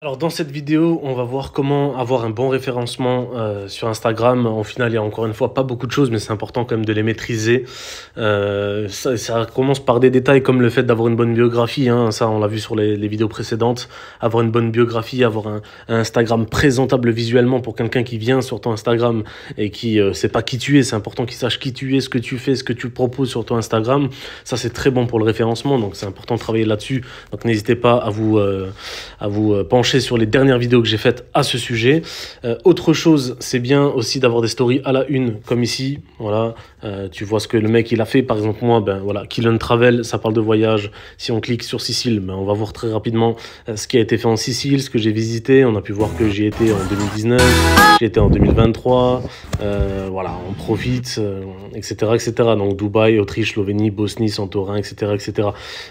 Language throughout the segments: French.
Alors dans cette vidéo, on va voir comment avoir un bon référencement sur Instagram. Au final, il y a encore une fois pas beaucoup de choses, mais c'est important quand même de les maîtriser. Ça commence par des détails comme le fait d'avoir une bonne biographie, hein. Ça, on l'a vu sur les vidéos précédentes. Avoir une bonne biographie, avoir un Instagram présentable visuellement pour quelqu'un qui vient sur ton Instagram et qui sait pas qui tu es. C'est important qu'il sache qui tu es, ce que tu fais, ce que tu proposes sur ton Instagram. Ça, c'est très bon pour le référencement, donc c'est important de travailler là-dessus. Donc n'hésitez pas à vous pencher sur les dernières vidéos que j'ai faites à ce sujet. Autre chose, c'est bien aussi d'avoir des stories à la une, comme ici. Voilà, tu vois ce que le mec il a fait. Par exemple, moi, ben voilà, Kylian Travel, ça parle de voyage. Si on clique sur Sicile, ben, on va voir très rapidement ce qui a été fait en Sicile, ce que j'ai visité. On a pu voir que j'y étais en 2019, j'y étais en 2023. Voilà, on profite, etc., etc. Donc Dubaï, Autriche, Slovénie, Bosnie, Santorin, etc., etc.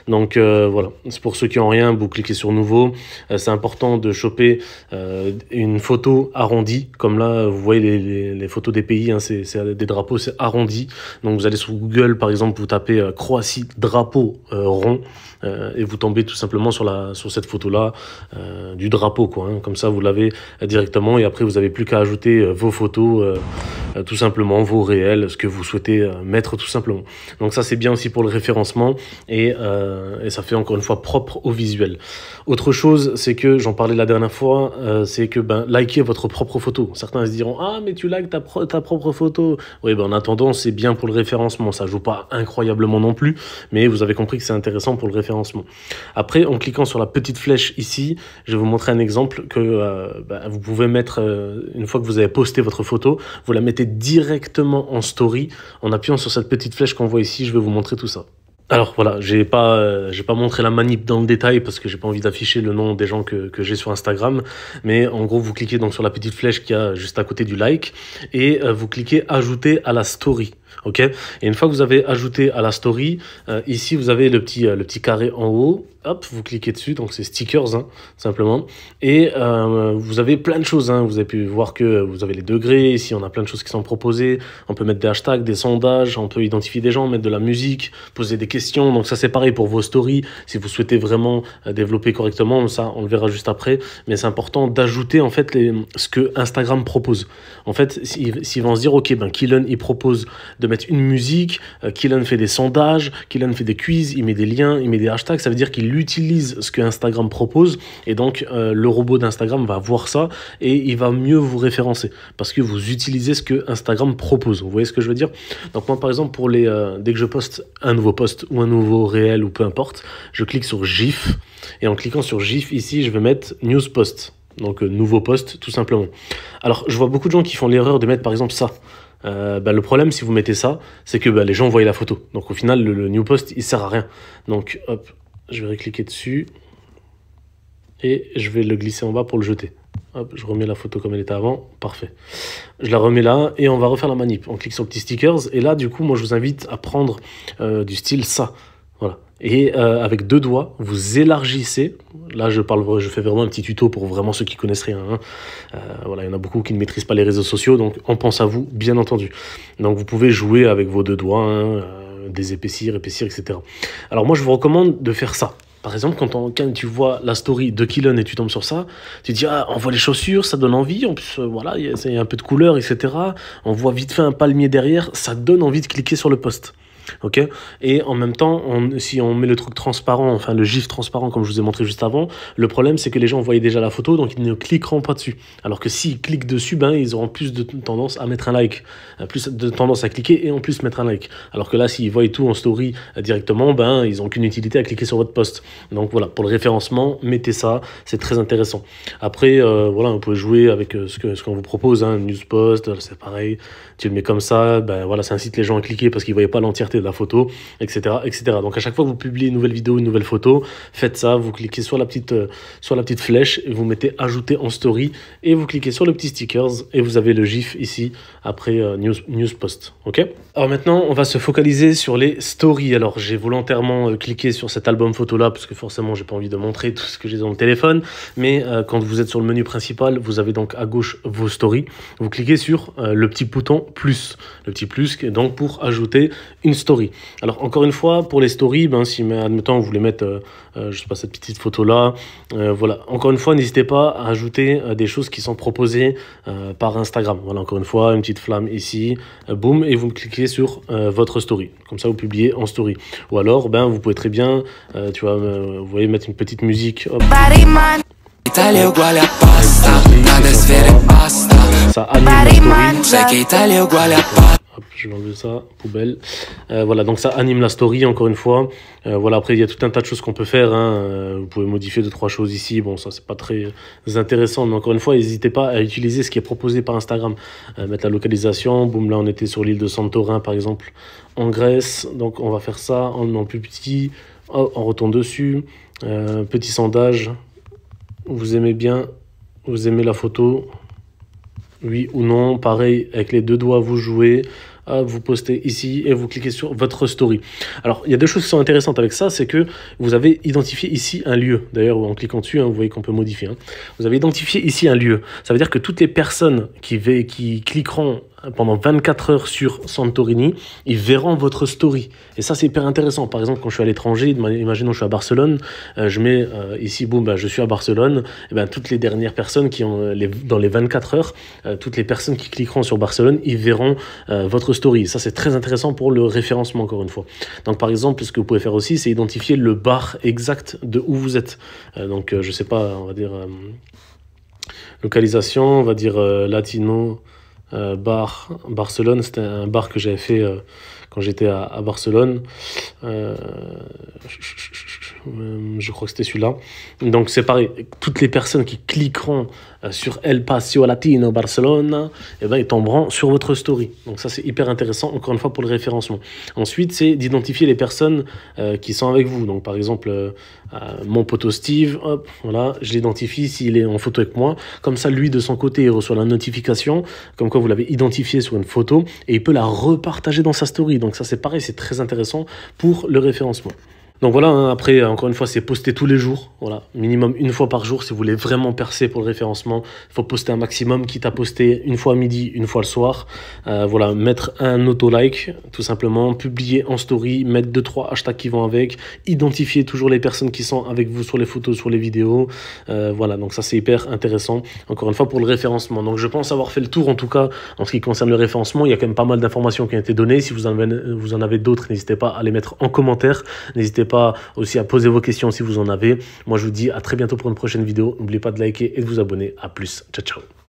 Donc voilà, c'est pour ceux qui n'ont rien, vous cliquez sur nouveau. C'est important de choper une photo arrondie, comme là vous voyez les photos des pays, hein, c'est des drapeaux, c'est arrondi. Donc vous allez sur Google par exemple, vous tapez Croatie drapeau rond et vous tombez tout simplement sur cette photo là du drapeau quoi, hein. Comme ça vous l'avez directement et après vous n'avez plus qu'à ajouter vos photos, tout simplement vos réels, ce que vous souhaitez mettre tout simplement. Donc ça c'est bien aussi pour le référencement et ça fait encore une fois propre au visuel. Autre chose, c'est que j'en parlais la dernière fois, c'est que likez votre propre photo. Certains se diront ah mais tu likes ta propre photo. Oui, en attendant c'est bien pour le référencement, ça joue pas incroyablement non plus, mais vous avez compris que c'est intéressant pour le référencement. Après, en cliquant sur la petite flèche ici, je vais vous montrer un exemple que vous pouvez mettre une fois que vous avez posté votre photo, vous la mettez directement en story en appuyant sur cette petite flèche qu'on voit ici. Je vais vous montrer tout ça. Alors voilà, j'ai pas montré la manip dans le détail parce que j'ai pas envie d'afficher le nom des gens que j'ai sur Instagram, mais en gros vous cliquez donc sur la petite flèche qui a juste à côté du like et vous cliquez ajouter à la story. Ok, et une fois que vous avez ajouté à la story, ici vous avez le petit carré en haut. Hop, vous cliquez dessus, donc c'est stickers, hein, simplement. Et vous avez plein de choses, hein. Vous avez pu voir que vous avez les degrés. Ici, on a plein de choses qui sont proposées. On peut mettre des hashtags, des sondages. On peut identifier des gens, mettre de la musique, poser des questions. Donc ça, c'est pareil pour vos stories. Si vous souhaitez vraiment développer correctement, ça, on le verra juste après. Mais c'est important d'ajouter en fait ce que Instagram propose. En fait, s'ils vont se dire, ok, Kylian, il propose de mettre une musique. Kylian fait des sondages. Kylian fait des quiz. Il met des liens. Il met des hashtags. Ça veut dire qu'il utilise ce que Instagram propose et donc le robot d'Instagram va voir ça et il va mieux vous référencer parce que vous utilisez ce que Instagram propose. Vous voyez ce que je veux dire? Donc moi par exemple pour dès que je poste un nouveau post ou un nouveau réel ou peu importe, je clique sur GIF et en cliquant sur GIF ici je vais mettre News Post, donc nouveau post tout simplement. Alors je vois beaucoup de gens qui font l'erreur de mettre par exemple ça. Le problème si vous mettez ça c'est que les gens voient la photo, donc au final le new post il sert à rien. Donc hop, je vais cliquer dessus et je vais le glisser en bas pour le jeter. Hop, je remets la photo comme elle était avant. Parfait. Je la remets là et on va refaire la manip. On clique sur le petit stickers et là, du coup, moi, je vous invite à prendre du style ça. Voilà. Et avec deux doigts, vous élargissez. Là, je fais vraiment un petit tuto pour vraiment ceux qui connaissent rien, hein. Voilà, il y en a beaucoup qui ne maîtrisent pas les réseaux sociaux, donc on pense à vous, bien entendu. Donc, vous pouvez jouer avec vos deux doigts, hein, des épaissir, etc. Alors moi, je vous recommande de faire ça. Par exemple, quand tu vois la story de Kylian et tu tombes sur ça, tu te dis, ah, on voit les chaussures, ça donne envie. En plus, voilà, il y a un peu de couleur, etc. On voit vite fait un palmier derrière, ça donne envie de cliquer sur le post. Ok, et en même temps, si on met le truc transparent, enfin le gif transparent comme je vous ai montré juste avant, le problème c'est que les gens voyaient déjà la photo, donc ils ne cliqueront pas dessus. Alors que s'ils cliquent dessus, ils auront plus de tendance à mettre un like, plus de tendance à cliquer et en plus mettre un like. Alors que là, s'ils voient tout en story directement, ils n'ont aucune utilité à cliquer sur votre post. Donc voilà, pour le référencement, mettez ça, c'est très intéressant. Après, voilà, vous pouvez jouer avec ce qu'on vous propose, hein, news post, c'est pareil. Tu le mets comme ça, voilà, ça incite les gens à cliquer parce qu'ils ne voyaient pas l'entièreté de la photo, etc., etc. Donc à chaque fois que vous publiez une nouvelle vidéo, une nouvelle photo, faites ça, vous cliquez sur la petite flèche et vous mettez ajouter en story et vous cliquez sur le petit stickers et vous avez le gif ici après news post. Ok. Alors maintenant on va se focaliser sur les stories. Alors j'ai volontairement cliqué sur cet album photo là parce que forcément j'ai pas envie de montrer tout ce que j'ai dans le téléphone, mais quand vous êtes sur le menu principal, vous avez donc à gauche vos stories, vous cliquez sur le petit bouton plus, le petit plus donc pour ajouter une story. story. Alors encore une fois, pour les stories, ben, si admettons vous voulez mettre, je sais pas, cette petite photo là, voilà. Encore une fois, n'hésitez pas à ajouter des choses qui sont proposées par Instagram. Voilà, encore une fois, une petite flamme ici, boum, et vous cliquez sur votre story. Comme ça, vous publiez en story. Ou alors, ben, vous pouvez très bien, tu vois, vous voyez, mettre une petite musique. Hop. Italia è uguale a pasta, nade sfere e basta. Ça anime la story. Sai che Italia è uguale a pasta. Hop, je vais enlever ça, poubelle. Voilà, donc ça anime la story, encore une fois. Voilà, après, il y a tout un tas de choses qu'on peut faire. Hein. Vous pouvez modifier 2-3 choses ici. Bon, ça, c'est pas très intéressant. Mais encore une fois, n'hésitez pas à utiliser ce qui est proposé par Instagram. Mettre la localisation. Boum, là, on était sur l'île de Santorin, par exemple, en Grèce. Donc, on va faire ça en plus petit. Oh, on retourne dessus. Petit sondage. Vous aimez bien, vous aimez la photo, oui ou non. Pareil, avec les deux doigts, vous jouez, vous postez ici et vous cliquez sur votre story. Alors, il y a deux choses qui sont intéressantes avec ça, c'est que vous avez identifié ici un lieu. D'ailleurs, en cliquant dessus, hein, vous voyez qu'on peut modifier. Hein. Vous avez identifié ici un lieu. Ça veut dire que toutes les personnes qui cliqueront pendant 24 heures sur Santorini, ils verront votre story. Et ça, c'est hyper intéressant. Par exemple, quand je suis à l'étranger, imaginons je suis à Barcelone, je mets ici, boum, bah, je suis à Barcelone, et ben, toutes les dernières personnes qui ont, dans les 24 heures, toutes les personnes qui cliqueront sur Barcelone, ils verront votre story. Et ça, c'est très intéressant pour le référencement, encore une fois. Donc, par exemple, ce que vous pouvez faire aussi, c'est identifier le bar exact de où vous êtes. Donc, je sais pas, on va dire localisation, on va dire Latino... bar Barcelone, c'était un bar que j'avais fait quand j'étais à Barcelone. Je crois que c'était celui-là. Donc c'est pareil, toutes les personnes qui cliqueront sur El Paseo Latino Barcelone, eh ben, ils tomberont sur votre story. Donc ça, c'est hyper intéressant, encore une fois, pour le référencement. Ensuite, c'est d'identifier les personnes qui sont avec vous. Donc par exemple, mon poteau Steve, hop, voilà, je l'identifie s'il est en photo avec moi. Comme ça, lui, de son côté, il reçoit la notification, comme quoi vous l'avez identifié sur une photo, et il peut la repartager dans sa story. Donc ça, c'est pareil, c'est très intéressant pour le référencement. Donc voilà, hein, après, encore une fois, c'est poster tous les jours. Voilà, minimum une fois par jour si vous voulez vraiment percer pour le référencement. Il faut poster un maximum, quitte à poster une fois à midi, une fois le soir. Voilà, mettre un auto-like, tout simplement. Publier en story, mettre 2-3 hashtags qui vont avec. Identifier toujours les personnes qui sont avec vous sur les photos, sur les vidéos. Voilà, donc ça, c'est hyper intéressant. Encore une fois, pour le référencement. Donc je pense avoir fait le tour, en tout cas, en ce qui concerne le référencement. Il y a quand même pas mal d'informations qui ont été données. Si vous en avez d'autres, n'hésitez pas à les mettre en commentaire. N'hésitez pas aussi à poser vos questions si vous en avez. Moi, je vous dis à très bientôt pour une prochaine vidéo. N'oubliez pas de liker et de vous abonner. À plus. Ciao, ciao.